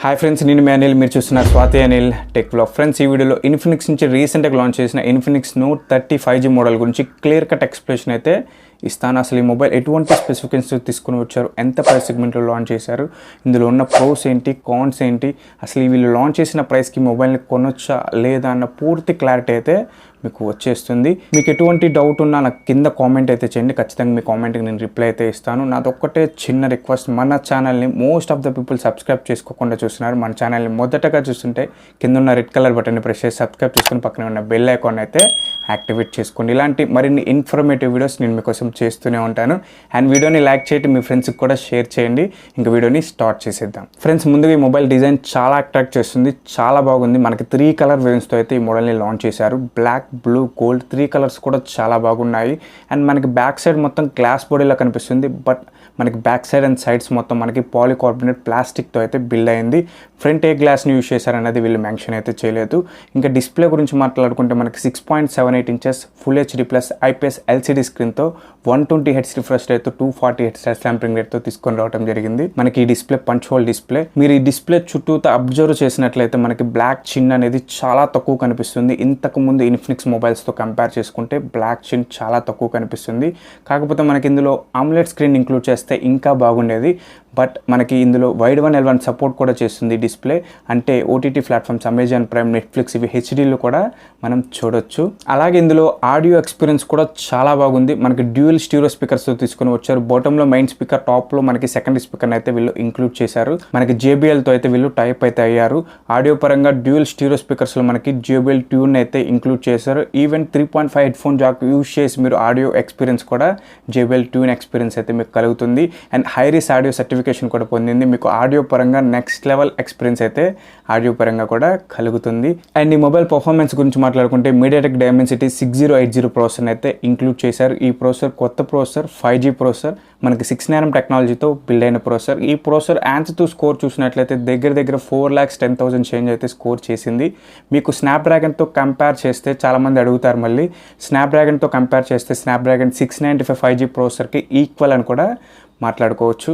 Hi friends, నేను మీ అనిల్. మీరు చూస్తున్నారు Swathi Anil tech blog. Friends, ఈ వీడియోలో ఇన్ఫినిక్స్ నుంచి రీసెంట్గా లాంచ్ చేసిన ఇన్ఫినిక్స్ నోట్ 30 5G మోడల్ గురించి క్లియర్ కట్ ఎక్స్ప్లెనేషన్ అయితే ఇస్తాను. అసలు ఈ మొబైల్ ఎటువంటి స్పెసిఫికేషన్స్ తీసుకుని వచ్చారు, ఎంత ప్రైస్ సెగ్మెంట్లో లాంచ్ చేశారు, ఇందులో ఉన్న ప్రోస్ ఏంటి, కాన్స్ ఏంటి, అసలు వీళ్ళు లాంచ్ చేసిన ప్రైస్కి మొబైల్ని కొనొచ్చా లేదా అన్న పూర్తి క్లారిటీ అయితే మీకు వచ్చేస్తుంది. మీకు ఎటువంటి డౌట్ ఉన్నా నాకు కింద కామెంట్ అయితే చేయండి. ఖచ్చితంగా మీ కామెంట్కి నేను రిప్లై అయితే ఇస్తాను. నాదొక్కటే చిన్న రిక్వెస్ట్, మన ఛానల్ని most of the people subscribe చేసుకోకుండా చూస్తున్నారు. మన ఛానల్ని మొదటగా చూస్తుంటే కింద ఉన్న రెడ్ కలర్ బటన్ని ప్రెస్ చేసి సబ్స్క్రైబ్ చేసుకుని పక్కన ఉన్న బెల్ ఐకాన్ అయితే యాక్టివేట్ చేసుకోండి. ఇలాంటి మరిన్ని ఇన్ఫర్మేటివ్ వీడియోస్ నేను మీకోసం చేస్తూనే ఉంటాను. అండ్ వీడియోని లైక్ చేయండి, మీ ఫ్రెండ్స్కి కూడా షేర్ చేయండి. ఇంకా వీడియోని స్టార్ట్ చేసేద్దాం. ఫ్రెండ్స్, ముందుగా ఈ మొబైల్ డిజైన్ చాలా అట్రాక్ట్ చేస్తుంది, చాలా బాగుంది. మనకి 3 కలర్ వేరియంట్స్తో అయితే ఈ మోడల్ని లాంచ్ చేశారు. బ్లాక్, బ్లూ, గోల్డ్ 3 కలర్స్ కూడా చాలా బాగున్నాయి. అండ్ మనకి బ్యాక్ సైడ్ మొత్తం గ్లాస్ బాడీలో కనిపిస్తుంది, బట్ మనకి బ్యాక్ సైడ్ అండ్ సైడ్స్ మొత్తం మనకి పాలికార్బోనేట్ ప్లాస్టిక్తో అయితే బిల్డ్ అయింది. ఫ్రంట్ ఏ గ్లాస్ని యూజ్ చేశారనేది వీళ్ళు మెన్షన్ అయితే చేయలేదు. ఇంకా డిస్ప్లే గురించి మాట్లాడుకుంటే మనకి 6.78 inches full HD plus IPS LCD స్క్రీన్తో 120 హెర్ట్జ్ రిఫ్రెష్ రేట్తో 240 హెర్ట్జ్ శాంప్లింగ్ రేట్తో తీసుకొని రావడం జరిగింది. మనకి ఈ డిస్ప్లే పంచ్ హోల్ డిస్ప్లే. మీరు ఈ డిస్ప్లే చుట్టూతో అబ్జర్వ్ చేసినట్లయితే మనకి బ్లాక్ చిన్ అనేది చాలా తక్కువ కనిపిస్తుంది. ఇంతకు ముందు ఇన్ఫినిక్స్ మొబైల్స్తో కంపేర్ చేసుకుంటే బ్లాక్ చిన్ చాలా తక్కువ కనిపిస్తుంది. కాకపోతే మనకి ఇందులో ఆమ్లెట్ స్క్రీన్ ఇంక్లూడ్ చేస్తే ఇంకా బాగుండేది. బట్ మనకి ఇందులో వైడ్ 1L1 సపోర్ట్ కూడా చేస్తుంది డిస్ప్లే. అంటే OTT platforms Amazon prime, Netflix ఇవి హెచ్డీలో కూడా మనం చూడొచ్చు. అలాగే ఇందులో ఆడియో ఎక్స్పీరియన్స్ కూడా చాలా బాగుంది. మనకి డ్యూయల్ స్టీరియో స్పీకర్స్తో తీసుకొని వచ్చారు. బాటంలో మెయిన్ స్పీకర్, టాప్లో మనకి సెకండరీ స్పీకర్ని అయితే వీళ్ళు ఇంక్లూడ్ చేశారు. మనకి JBLతో అయితే వీళ్ళు టైప్ అయితే అయ్యారు. ఆడియో పరంగా డ్యూయల్ స్టీరియో స్పీకర్స్లో మనకి JBL ట్యూన్ అయితే ఇంక్లూడ్ చేశారు. Even 3.5 head phone Jack use చేసి మీరు ఆడియో ఎక్స్పీరియన్స్ కూడా JBL ట్యూన్ ఎక్స్పీరియన్స్ అయితే మీకు కలుగుతుంది. అండ్ హైరీస్ ఆడియో సర్టిఫికేషన్ కూడా పొందింది. మీకు ఆడియో పరంగా నెక్స్ట్ లెవెల్ ఎక్స్పీరియన్స్ అయితే ఆడియో పరంగా కూడా కలుగుతుంది. అండ్ ఈ మొబైల్ పర్ఫార్మెన్స్ గురించి మాట్లాడుకుంటే MediaTek Dimensity 6080 ప్రాసెసర్ అయితే ఇంక్లూడ్ చేశారు. ఈ ప్రాసెసర్ కొత్త ప్రాసెసర్, 5G ప్రాసెసర్, మనకి 6nm టెక్నాలజీతో బిల్డ్ అయిన ప్రాసెసర్. ఈ ప్రాసెసర్ ANTU స్కోర్ చూసినట్లయితే దగ్గర 4,10,000 చేంజ్ అయితే స్కోర్ చేసింది. మీకు స్నాప్డ్రాగన్తో కంపేర్ చేస్తే చాలామంది అడుగుతారు, మళ్ళీ స్నాప్డ్రాగన్తో కంపేర్ చేస్తే స్నాప్డ్రాగన్ 695 5G ప్రాసెసర్కి ఈక్వల్ అని కూడా మాట్లాడుకోవచ్చు.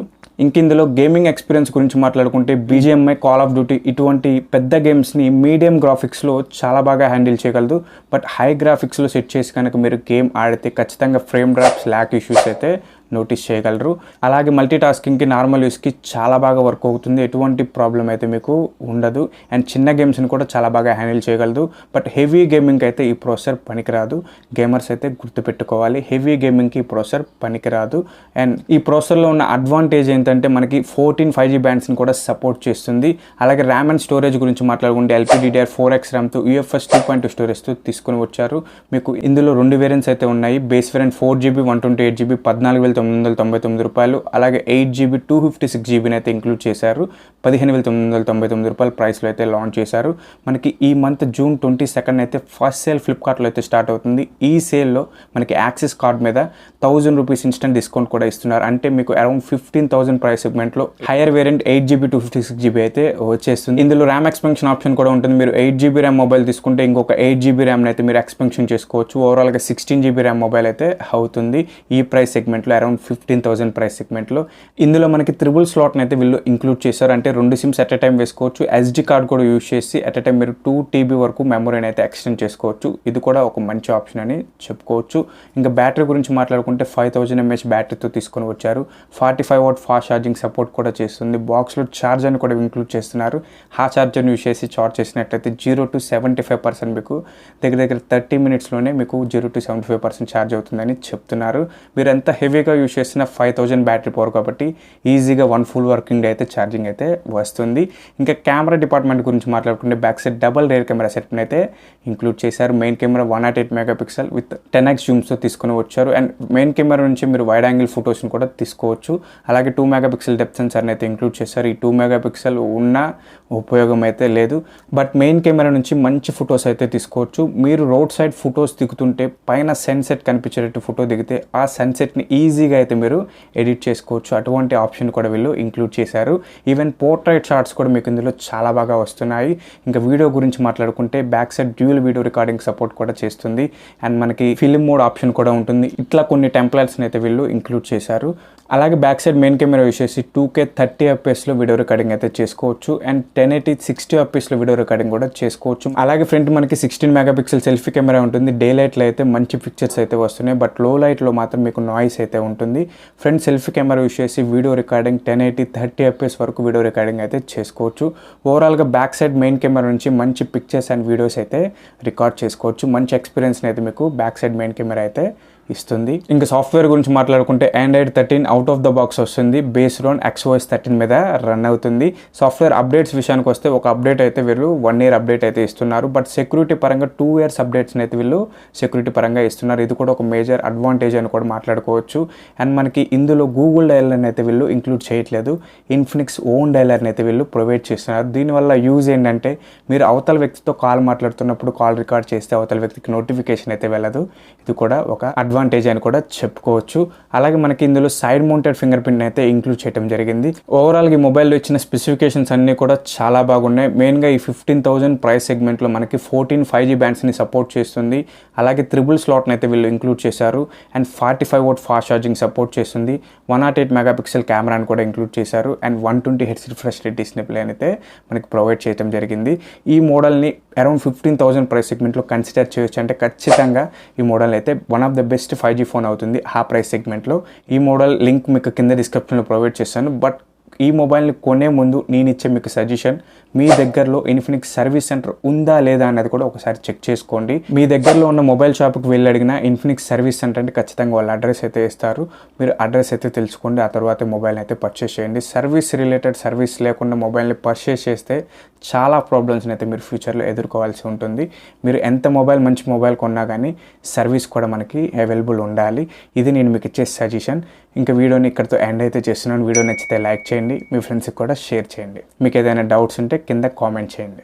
ఇందులో గేమింగ్ ఎక్స్పీరియన్స్ గురించి మాట్లాడుకుంటే BGMI, కాల్ ఆఫ్ డ్యూటీ ఇటువంటి పెద్ద గేమ్స్ని మీడియం గ్రాఫిక్స్లో చాలా బాగా హ్యాండిల్ చేయగలదు. బట్ హై గ్రాఫిక్స్లో సెట్ చేసి కనుక మీరు గేమ్ ఆడితే ఖచ్చితంగా ఫ్రేమ్ డ్రాప్స్, ల్యాక్ ఇష్యూస్ అయితే నోటీస్ చేయగలరు. అలాగే మల్టీ టాస్కింగ్కి, నార్మల్ యూస్కి చాలా బాగా వర్క్ అవుతుంది. ఎటువంటి ప్రాబ్లం అయితే మీకు ఉండదు. అండ్ చిన్న గేమ్స్ని కూడా చాలా బాగా హ్యాండిల్ చేయగలదు. బట్ హెవీ గేమింగ్కి అయితే ఈ ప్రాసెసర్ పనికిరాదు. గేమర్స్ అయితే గుర్తుపెట్టుకోవాలి, హెవీ గేమింగ్కి ఈ ప్రాసెసర్ పనికిరాదు. అండ్ ఈ ప్రాసెసర్లో ఉన్న అడ్వాంటేజ్ ఏంటంటే మనకి 14 5G బ్యాండ్స్ని కూడా సపోర్ట్ చేస్తుంది. అలాగే ర్యామ్ అండ్ స్టోరేజ్ గురించి మాట్లాడుకుంటే LPDDR4X ర్యామ్తో UFS 2.2 స్టోరేజ్తో తీసుకొని వచ్చారు. మీకు ఇందులో 2 వేరియంట్స్ అయితే ఉన్నాయి. బేస్ వేరియంట్ 4GB 128GB 14,999 రూపాయలు. అలాగే 8GB 256GB అయితే ఇంక్లూడ్ చేశారు. 15,999 రూపాయల ప్రైస్లో అయితే లాంచ్ చేశారు. మనకి ఈ మంత్ జూన్ 22 అయితే ఫస్ట్ సేల్ ఫ్లిప్కార్ట్లో అయితే స్టార్ట్ అవుతుంది. ఈ సేల్లో మనకి యాక్సిస్ కార్డ్ మీద 1000 రూపీస్ ఇన్స్టెంట్ డిస్కౌంట్ కూడా ఇస్తున్నారు. అంటే మీకు అరౌండ్ 15,000 ప్రైస్ సెగ్మెంట్లో హైయర్ వేరియంట్ 8GB 256GB అయితే వచ్చేస్తుంది. ఇందులో ర్యామ్ ఎక్స్పెన్షన్ ఆప్షన్ కూడా ఉంటుంది. మీరు 8GB ర్యామ్ మొబైల్ తీసుకుంటే ఇంకొక 8GB ర్యామ్ని అయితే మీరు ఎక్స్పెన్షన్ చేసుకోవచ్చు. ఓవరాల్గా 16GB ర్యామ్ మొబైల్ అయితే అవుతుంది ఈ ప్రైస్ సెగ్మెంట్లో, అరౌండ్ 15,000 ప్రైస్ సెగ్మెంట్లో. ఇందులో మనకి త్రిబుల్ స్లాట్ని అయితే వీళ్ళు ఇంక్లూడ్ చేశారు. అంటే 2 సిమ్స్ ఎట్ ఎ టైం వేసుకోవచ్చు. SD కార్డ్ కూడా యూజ్ చేసి ఎట్ ఎ టైం మీరు 2 TB వరకు మెమరీని అయితే ఎక్స్టెండ్ చేసుకోవచ్చు. ఇది కూడా ఒక మంచి ఆప్షన్ అని చెప్పుకోవచ్చు. ఇంకా బ్యాటరీ గురించి మాట్లాడుకుంటే 5000 mAh బ్యాటరీతో తీసుకొని వచ్చారు. 45W ఫాస్ట్ ఛార్జింగ్ సపోర్ట్ కూడా చేస్తుంది. బాక్స్లో ఛార్జర్ని కూడా ఇంక్లూడ్ చేస్తున్నారు. ఆ ఛార్జర్ని యూజ్ చేసి చార్జ్ చేసినట్లయితే 0 to 75% మీకు దగ్గర 30 మినిట్స్లోనే మీకు 0 to 75% ఛార్జ్ అవుతుందని చెప్తున్నారు. మీరు ఎంత హెవీగా యూజ్ చేసిన 5000 బ్యాటరీ పవర్ కాబట్టి ఈజీగా 1 ఫుల్ వర్కింగ్ డే అయితే ఛార్జింగ్ అయితే వస్తుంది. ఇంకా కెమెరా డిపార్ట్మెంట్ గురించి మాట్లాడుకుంటే back side double rear camera సెట్ని అయితే ఇంక్లూడ్ చేశారు. Main camera 108 megapixel with 10x జూమ్స్తో తీసుకొని వచ్చారు. అండ్ మెయిన్ కెమెరా నుంచి మీరు వైడ్ యాంగిల్ ఫొటోస్ని కూడా తీసుకోవచ్చు. అలాగే 2 మెగాపిక్సెల్ డెప్త్ సెన్సార్ని అయితే ఇంక్లూడ్ చేశారు. ఈ 2 మెగాపిక్సెల్ ఉన్న ఉపయోగం అయితే లేదు. బట్ మెయిన్ కెమెరా నుంచి మంచి ఫొటోస్ అయితే తీసుకోవచ్చు. మీరు రోడ్ సైడ్ ఫొటోస్ దిగుతుంటే పైన సన్సెట్ కనిపించేటట్టు ఫోటో దిగితే ఆ సన్సెట్ని ఈజీగా ఈజీగా అయితే మీరు ఎడిట్ చేసుకోవచ్చు. అటువంటి ఆప్షన్ కూడా వీళ్ళు ఇంక్లూడ్ చేశారు. ఈవెన్ పోర్ట్రైట్ షాట్స్ కూడా మీకు ఇందులో చాలా బాగా వస్తున్నాయి. ఇంకా వీడియో గురించి మాట్లాడుకుంటే back side dual video recording support కూడా చేస్తుంది. అండ్ మనకి ఫిల్మ్ మోడ్ ఆప్షన్ కూడా ఉంటుంది. ఇట్లా కొన్ని టెంప్లెట్స్ని అయితే వీళ్ళు ఇంక్లూడ్ చేశారు. అలాగే back side main camera use చేసి 2K 30 fps వీడియో రికార్డింగ్ అయితే చేసుకోవచ్చు. అండ్ 1080 60 fps వీడియో రికార్డింగ్ కూడా చేసుకోవచ్చు. అలాగే ఫ్రంట్ మనకి 16 మెగాపిక్సెల్ సెల్ఫీ కెమెరా ఉంటుంది. డే లైట్లో అయితే మంచి పిక్చర్స్ అయితే వస్తున్నాయి. బట్ లో లైట్లో మాత్రం మీకు నాయిస్ అయితే ఉంటుంది. ఫ్రంట్ సెల్ఫీ కెమెరా యూస్ చేసి వీడియో రికార్డింగ్ 1080 30 fps వరకు వీడియో రికార్డింగ్ అయితే చేసుకోవచ్చు. ఓవరాల్గా బ్యాక్ సైడ్ మెయిన్ కెమెరా నుంచి మంచి పిక్చర్స్ అండ్ వీడియోస్ అయితే రికార్డ్ చేసుకోవచ్చు. మంచి ఎక్స్పీరియన్స్ని అయితే మీకు బ్యాక్ సైడ్ మెయిన్ కెమెరా అయితే ఇస్తుంది. ఇంకా సాఫ్ట్వేర్ గురించి మాట్లాడుకుంటే Android 13 out of the box వస్తుంది. బేస్డ్ ఆన్ XOS 13 మీద రన్ అవుతుంది. సాఫ్ట్వేర్ అప్డేట్స్ విషయానికి వస్తే ఒక అప్డేట్ అయితే వీళ్ళు 1 year అప్డేట్ అయితే ఇస్తున్నారు. బట్ సెక్యూరిటీ పరంగా 2 years అప్డేట్స్ని అయితే వీళ్ళు సెక్యూరిటీ పరంగా ఇస్తున్నారు. ఇది కూడా ఒక మేజర్ అడ్వాంటేజ్ అని కూడా మాట్లాడుకోవచ్చు. అండ్ మనకి ఇందులో గూగుల్ డైలర్ని అయితే వీళ్ళు ఇంక్లూడ్ చేయట్లేదు. ఇన్ఫినిక్స్ ఓన్ డైలర్ని అయితే వీళ్ళు ప్రొవైడ్ చేస్తున్నారు. దీనివల్ల యూజ్ ఏంటంటే మీరు అవతల వ్యక్తితో కాల్ మాట్లాడుతున్నప్పుడు కాల్ రికార్డ్ చేస్తే అవతల వ్యక్తికి నోటిఫికేషన్ అయితే వెళ్ళదు. ఇది కూడా ఒక అడ్వాంటేజ్ అని కూడా చెప్పుకోవచ్చు. అలాగే మనకి ఇందులో సైడ్ మౌంటెడ్ ఫింగర్ ప్రింట్ అయితే ఇంక్లూడ్ చేయడం జరిగింది. ఓవరాల్గా ఈ మొబైల్లో ఇచ్చిన స్పెసిఫికేషన్స్ అన్నీ కూడా చాలా బాగున్నాయి. మెయిన్గా ఈ 15,000 ప్రైస్ సెగ్మెంట్లో మనకి 14 5G బ్యాండ్స్ని సపోర్ట్ చేస్తుంది. అలాగే త్రిబుల్ స్లాట్ని అయితే వీళ్ళు ఇంక్లూడ్ చేశారు. And 45 watt fast charging support చేస్తుంది. 108 మెగాపిక్సెల్ కెమెరాని కూడా ఇంక్లూడ్ చేశారు. And 120 Hz refresh rate display అయితే మనకి ప్రొవైడ్ చేయడం జరిగింది. ఈ మోడల్ని అరౌండ్ 15,000 ప్రైస్ సెగ్మెంట్లో కన్సిడర్ చేయొచ్చు. అంటే ఖచ్చితంగా ఈ మోడల్ అయితే one of the best 5G phone అవుతుంది ఆ ప్రైస్ సెగ్మెంట్లో. ఈ మోడల్ లింక్ మీకు కింద డిస్క్రిప్షన్లో ప్రొవైడ్ చేస్తాను. బట్ ఈ మొబైల్ని కొనే ముందు నేను ఇచ్చే మీకు సజెషన్, మీ దగ్గరలో ఇన్ఫినిక్స్ సర్వీస్ సెంటర్ ఉందా లేదా అనేది కూడా ఒకసారి చెక్ చేసుకోండి. మీ దగ్గరలో ఉన్న మొబైల్ షాప్కి వెళ్ళి అడిగినా ఇన్ఫినిక్స్ సర్వీస్ సెంటర్ అంటే ఖచ్చితంగా వాళ్ళ అడ్రస్ అయితే ఇస్తారు. మీరు అడ్రస్ అయితే తెలుసుకోండి. ఆ తర్వాత మొబైల్ని అయితే పర్చేస్ చేయండి. సర్వీస్ రిలేటెడ్ సర్వీస్ లేకుండా మొబైల్ని పర్చేస్ చేస్తే చాలా ప్రాబ్లమ్స్ని అయితే మీరు ఫ్యూచర్లో ఎదుర్కోవాల్సి ఉంటుంది. మీరు ఎంత మంచి మొబైల్ కొన్నా కానీ సర్వీస్ కూడా మనకి అవైలబుల్ ఉండాలి. ఇది నేను మీకు ఇచ్చే సజెషన్. ఇంకా వీడియోని ఇక్కడితో ఎండ్ అయితే చేస్తున్నాను. వీడియో నచ్చితే లైక్ చేయండి, మీ ఫ్రెండ్స్కి కూడా షేర్ చేయండి. మీకు ఏదైనా డౌట్స్ ఉంటే కింద కామెంట్ చేయండి.